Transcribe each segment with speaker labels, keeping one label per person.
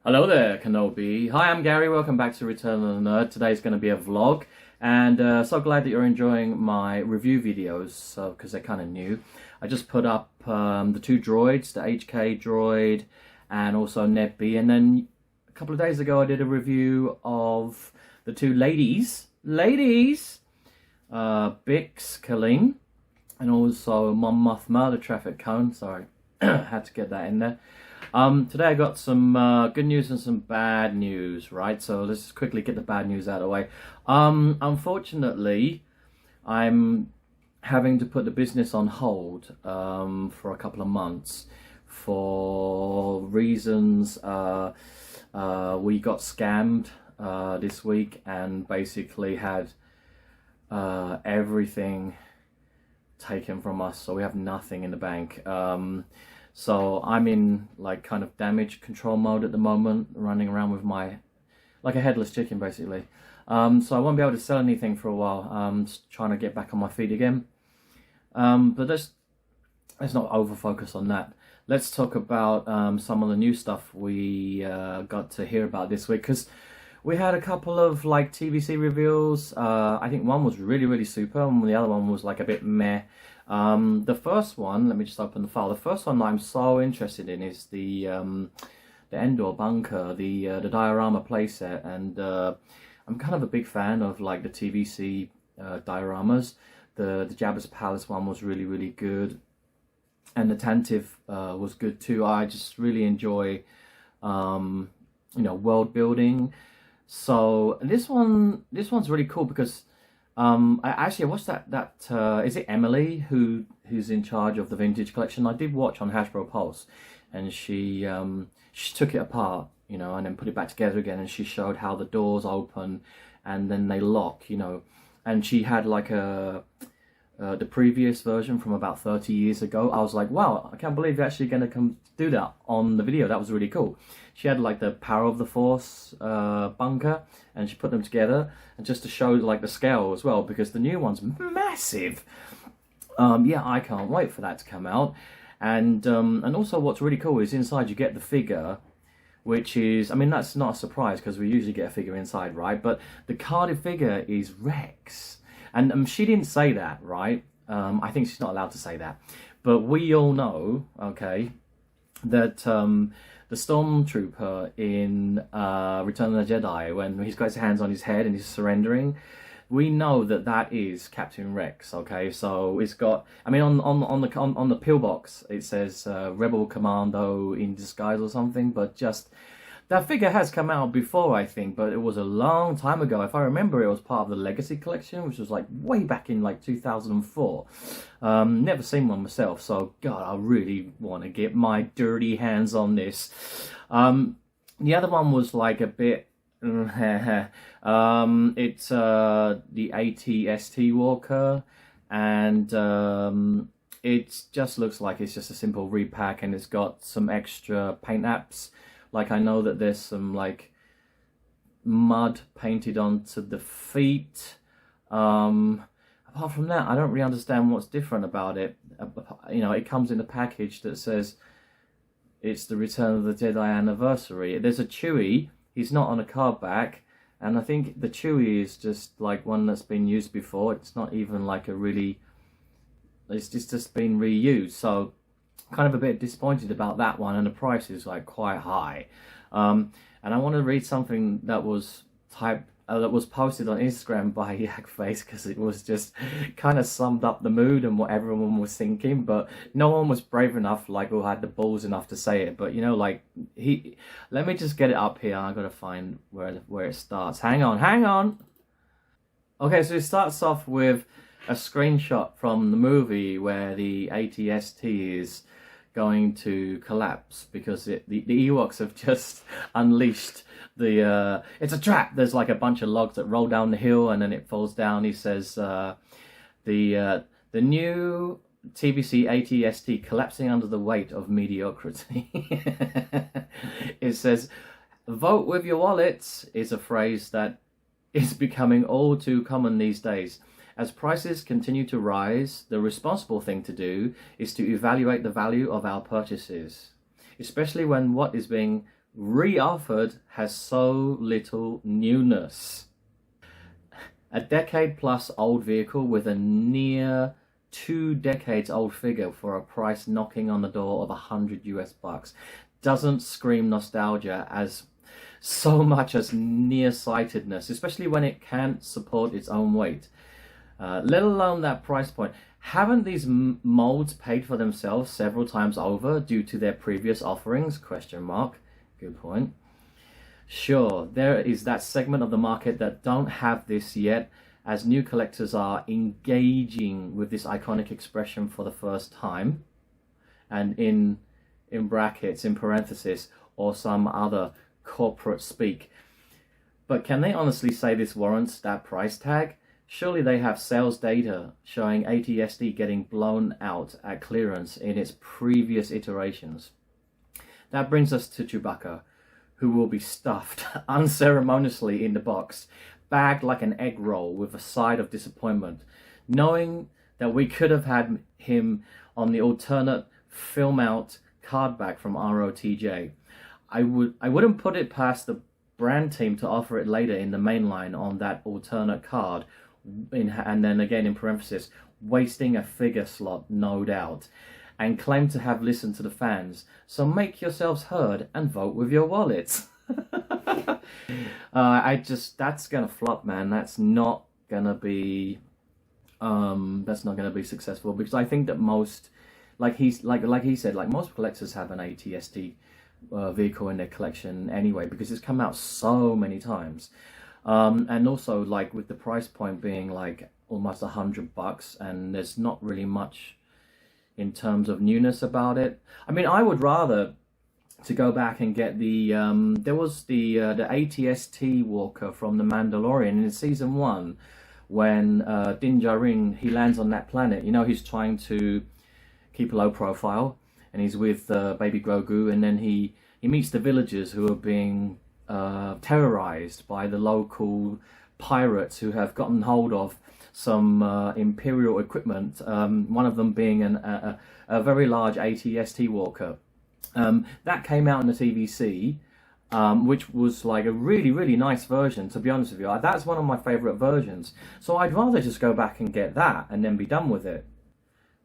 Speaker 1: Hello there, Kenobi. Hi, I'm Gary. Welcome back to Return of the Nerd. Today's going to be a vlog, and so glad that you're enjoying my review videos because they're kind of new. I just put up the two droids, the HK droid and also Nebby, and then a couple of days ago I did a review of the two ladies, Bix, Colleen, and also Mon Mothma, the traffic cone. Sorry, had to get that in there. Today I got some good news and some bad news, right? So let's just quickly get the bad news out of the way. Unfortunately, I'm having to put the business on hold for a couple of months for reasons. We got scammed this week and basically had everything taken from us, so we have nothing in the bank. So I'm in like kind of damage control mode at the moment, running around with like a headless chicken basically. So I won't be able to sell anything for a while. Just trying to get back on my feet again. But let's not over focus on that. Let's talk about some of the new stuff we got to hear about this week, because we had a couple of like TVC reveals. I think one was really super, and the other one was like a bit meh. The first one, let me just open the file. The first one that I'm so interested in is the Endor Bunker, the Diorama playset, and I'm kind of a big fan of like the TVC dioramas. The Jabba's Palace one was really good, and the Tantive was good too. I just really enjoy world building. So this one's really cool because I watched that is it Emily who's in charge of the vintage collection? I did watch on Hasbro Pulse, and she took it apart, and then put it back together again, and she showed how the doors open and then they lock, and she had like the previous version from about 30 years ago. I was like, wow, I can't believe you're actually going to come do that on the video. That was really cool. She had like the Power of the Force bunker, and she put them together, and just to show like the scale as well, because the new one's massive. Yeah, I can't wait for that to come out. And also what's really cool is inside you get the figure, which is, I mean, that's not a surprise because we usually get a figure inside, right? But the carded figure is Rex. And she didn't say that, right? I think she's not allowed to say that. But we all know, okay, that the Stormtrooper in Return of the Jedi, when he's got his hands on his head and he's surrendering, we know that is Captain Rex, okay? So it's got, I mean, on the pillbox it says Rebel Commando in disguise or something, but just that figure has come out before, I think, but it was a long time ago. If I remember, it was part of the Legacy collection, which was like way back in like 2004. Never seen one myself, so God, I really want to get my dirty hands on this. The other one was like a bit. It's the ATST Walker, and it just looks like it's just a simple repack, and it's got some extra paint apps. Like, I know that there's some like mud painted onto the feet. Apart from that, I don't really understand what's different about it. It comes in a package that says it's the Return of the Jedi anniversary. There's a Chewie. He's not on a cardback, and I think the Chewie is just like one that's been used before. It's not even like it's just been reused. So kind of a bit disappointed about that one, and the price is like quite high. And I want to read something that was posted on Instagram by Yakface, because it was just kind of summed up the mood and what everyone was thinking, but no one was brave enough, like, or had the balls enough to say it. But like let me just get it up here. I gotta find where it starts. Hang on. Okay, so it starts off with a screenshot from the movie where the ATST is going to collapse because the Ewoks have just unleashed it's a trap. There's like a bunch of logs that roll down the hill and then it falls down. He says the new TVC ATST collapsing under the weight of mediocrity. It says, "Vote with your wallets" is a phrase that is becoming all too common these days. As prices continue to rise, the responsible thing to do is to evaluate the value of our purchases, especially when what is being reoffered has so little newness. A decade plus old vehicle with a near 2 decades old figure for a price knocking on the door of $100 doesn't scream nostalgia as so much as nearsightedness, especially when it can't support its own weight, let alone that price point. Haven't these molds paid for themselves several times over due to their previous offerings? Question mark. Good point. Sure, there is that segment of the market that don't have this yet, as new collectors are engaging with this iconic expression for the first time, and in brackets, in parenthesis, or some other corporate speak. But can they honestly say this warrants that price tag? Surely they have sales data showing ATSD getting blown out at clearance in its previous iterations. That brings us to Chewbacca, who will be stuffed unceremoniously in the box, bagged like an egg roll with a side of disappointment, knowing that we could have had him on the alternate film out Cardback from ROTJ. I wouldn't put it past the brand team to offer it later in the main line on that alternate card, and then again in parenthesis, wasting a figure slot, no doubt, and claim to have listened to the fans. So make yourselves heard and vote with your wallets. That's gonna flop, man. That's not gonna be successful, because I think that most, like he said, like most collectors have an ATST vehicle in their collection anyway, because it's come out so many times, and also like with the price point being like almost $100, and there's not really much in terms of newness about it. I mean, I would rather to go back and get the there was the ATST Walker from The Mandalorian in season 1, when Din Djarin, he lands on that planet. You know, he's trying to keep a low profile, and he's with baby Grogu, and then he meets the villagers who are being terrorized by the local pirates who have gotten hold of some Imperial equipment, one of them being a very large ATST Walker. That came out in the TVC, which was like a really, really nice version, to be honest with you. That's one of my favourite versions. So I'd rather just go back and get that and then be done with it.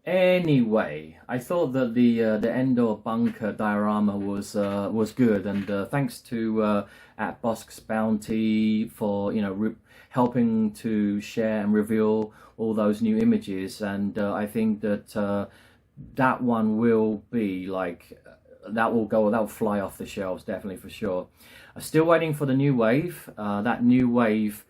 Speaker 1: Anyway, I thought that the Endor Bunker diorama was good, and thanks to at Bosk's Bounty for helping to share and reveal all those new images. And I think that that one will be like that will fly off the shelves, definitely, for sure. I'm still waiting for the new wave. That new wave.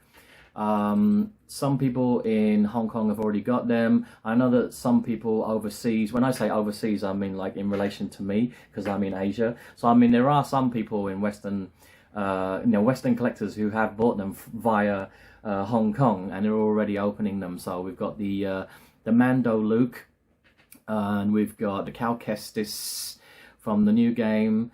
Speaker 1: Some people in Hong Kong have already got them. I know that some people overseas, when I say overseas, I mean like in relation to me, because I'm in Asia. So I mean, there are some people in Western collectors who have bought them via Hong Kong, and they're already opening them. So we've got the Mando Luke, and we've got the Cal Kestis from the new game,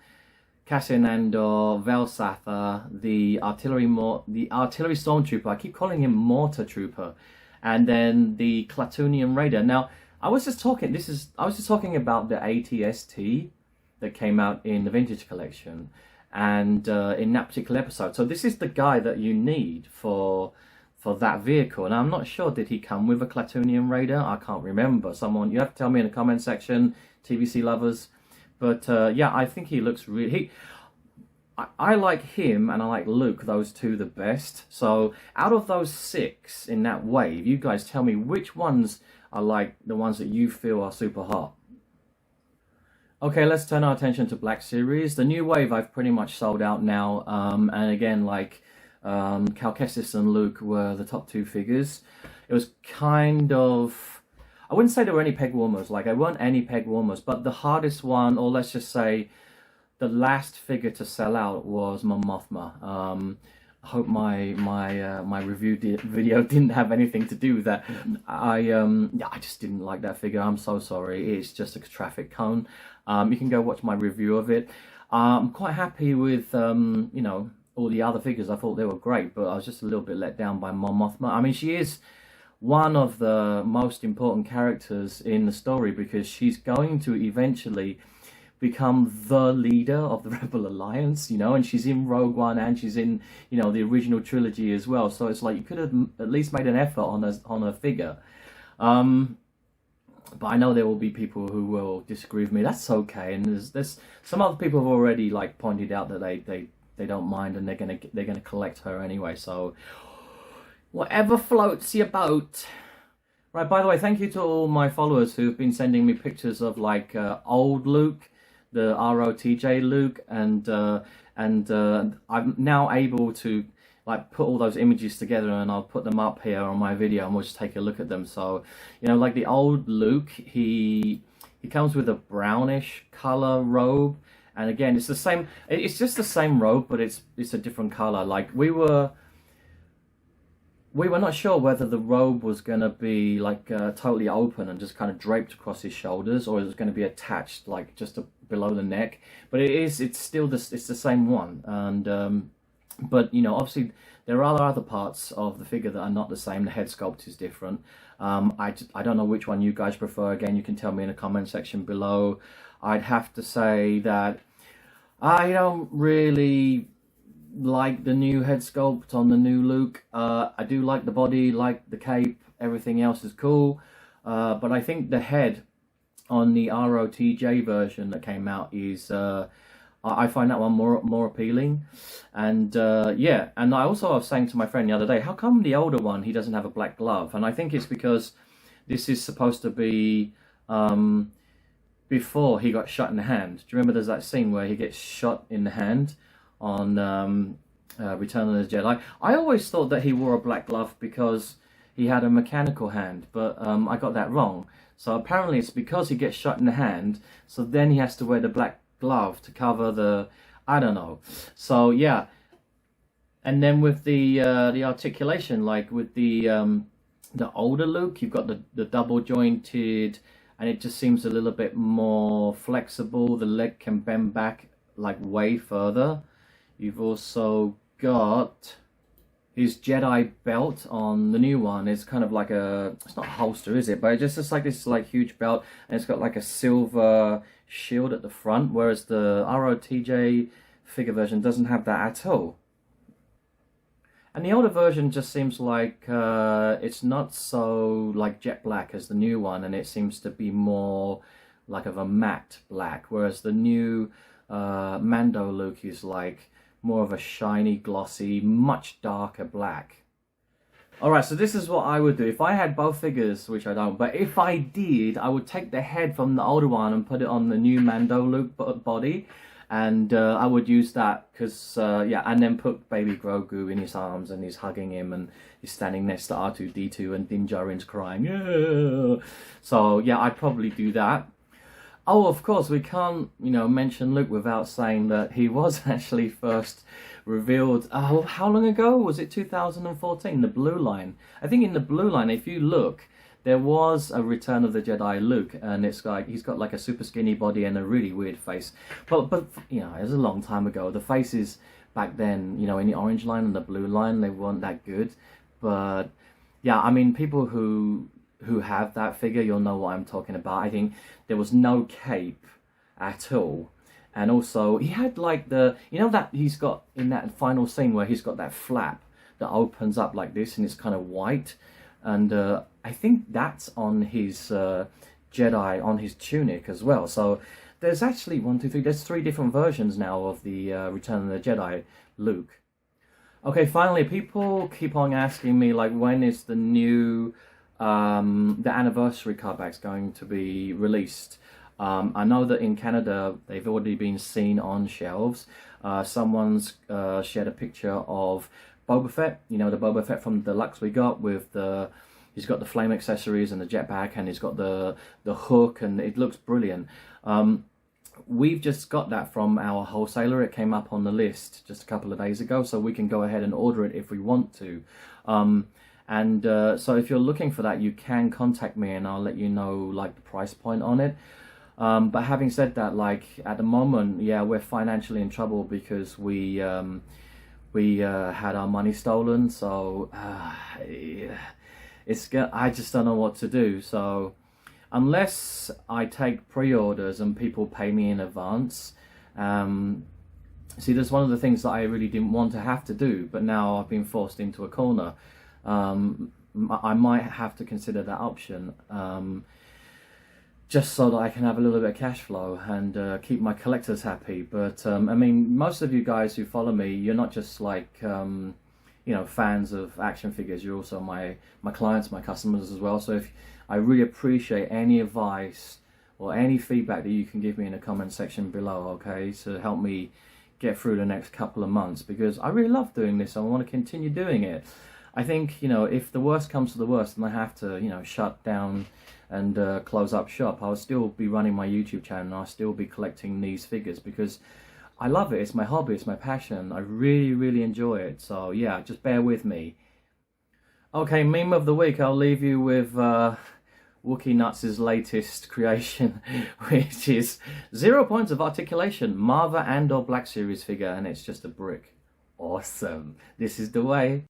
Speaker 1: Cassian Andor, Velsatha, the artillery stormtrooper. I keep calling him mortar trooper, and then the Klatooinian raider. Now, I was just talking about the ATST that came out in the vintage collection, and in that particular episode. So this is the guy that you need for that vehicle. And I'm not sure, did he come with a Klatooinian raider? I can't remember. You have to tell me in the comment section, TVC lovers. But yeah, I think he looks really... I like him and I like Luke, those two the best. So out of those 6 in that wave, you guys tell me which ones are like the ones that you feel are super hot. Okay, let's turn our attention to Black Series. The new wave I've pretty much sold out now. And again, like Cal Kestis and Luke were the top 2 figures. It was kind of... I wouldn't say there were any peg warmers, like there weren't any peg warmers, but the hardest one, or let's just say the last figure to sell out, was Mon Mothma. I hope my review video didn't have anything to do with that. I just didn't like that figure. I'm so sorry. It's just a traffic cone. You can go watch my review of it. I'm quite happy with all the other figures. I thought they were great, but I was just a little bit let down by Mon Mothma. I mean, she is one of the most important characters in the story, because she's going to eventually become the leader of the Rebel Alliance, you know, and she's in Rogue One and she's in, you know, the original trilogy as well. So it's like you could have at least made an effort on her figure. But I know there will be people who will disagree with me. That's okay. And there's some other people have already like pointed out that they don't mind, and they're gonna collect her anyway. So whatever floats your boat. Right. By the way, thank you to all my followers who've been sending me pictures of like old Luke, the ROTJ Luke, and I'm now able to like put all those images together, and I'll put them up here on my video, and we'll just take a look at them. So, you know, like the old Luke, he comes with a brownish color robe, and again, it's the same. It's just the same robe, but it's a different color. Like we were not sure whether the robe was gonna be like totally open and just kind of draped across his shoulders, or it was going to be attached like just below the neck. But it's still it's the same one, and. But, you know, obviously there are other parts of the figure that are not the same. The head sculpt is different. I don't know which one you guys prefer. Again, you can tell me in the comment section below. I'd have to say that I don't really like the new head sculpt on the new Luke. I do like the body, like the cape. Everything else is cool. But I think the head on the ROTJ version that came out is... I find that one more appealing, and yeah. And I also was saying to my friend the other day, how come the older one he doesn't have a black glove? And I think it's because this is supposed to be before he got shot in the hand. Do you remember there's that scene where he gets shot in the hand on Return of the Jedi? I always thought that he wore a black glove because he had a mechanical hand, but I got that wrong. So apparently it's because he gets shot in the hand, so then he has to wear the black glove to cover the, I don't know. So yeah, and then with the articulation, like with the older Luke, you've got the double jointed, and it just seems a little bit more flexible. The leg can bend back like way further. You've also got his Jedi belt on the new one. It's kind of like it's not a holster, is it? But it's just like this like huge belt, and it's got like a silver shield at the front, whereas the ROTJ figure version doesn't have that at all. And the older version just seems like it's not so like jet black as the new one, and it seems to be more like of a matte black, whereas the new Mando Luke is like more of a shiny, glossy, much darker black. Alright, so this is what I would do. If I had both figures, which I don't, but if I did, I would take the head from the older one and put it on the new Mando Luke body. And I would use that because, yeah, and then put baby Grogu in his arms and he's hugging him and he's standing next to R2-D2 and Din Djarin's crying. Yeah. So, yeah, I'd probably do that. Oh, of course, we can't, you know, mention Luke without saying that he was actually first revealed, how long ago? Was it 2014? The Blue Line. I think in the Blue Line, if you look, there was a Return of the Jedi Luke, and it's like he's got like a super skinny body and a really weird face. But you know, it was a long time ago. The faces back then, you know, in the Orange Line and the Blue Line, they weren't that good. But yeah, I mean, people who have that figure, you'll know what I'm talking about. I think there was no cape at all. And also, he had like you know that he's got in that final scene where he's got that flap that opens up like this and it's kind of white. And I think that's on his Jedi, on his tunic as well. So there's actually there's 3 different versions now of the Return of the Jedi Luke. Okay, finally, people keep on asking me, like, when is the new, the anniversary Cardbacks going to be released? I know that in Canada, they've already been seen on shelves. Someone's shared a picture of Boba Fett, you know, the Boba Fett from the Deluxe we got with he's got the flame accessories and the jetpack, and he's got the hook, and it looks brilliant. We've just got that from our wholesaler. It came up on the list just a couple of days ago, so we can go ahead and order it if we want to. So if you're looking for that, you can contact me and I'll let you know like the price point on it. But having said that, like at the moment, yeah, we're financially in trouble because we had our money stolen. So I just don't know what to do. So unless I take pre-orders and people pay me in advance. See, that's one of the things that I really didn't want to have to do, but now I've been forced into a corner. I might have to consider that option, just so that I can have a little bit of cash flow and keep my collectors happy. But I mean, most of you guys who follow me, you're not just like you know, fans of action figures. You're also my clients, my customers as well. So if I really appreciate any advice or any feedback that you can give me in the comment section below, okay, to help me get through the next couple of months, because I really love doing this. I want to continue doing it. I think, you know, if the worst comes to the worst and I have to, you know, shut down and close up shop, I'll still be running my YouTube channel and I'll still be collecting these figures because I love it. It's my hobby, it's my passion. I really, really enjoy it. So yeah, just bear with me. Okay, meme of the week. I'll leave you with Wookie Nuts' latest creation, which is 0 points of articulation, Marva Endor Black Series figure, and it's just a brick. Awesome. This is the way.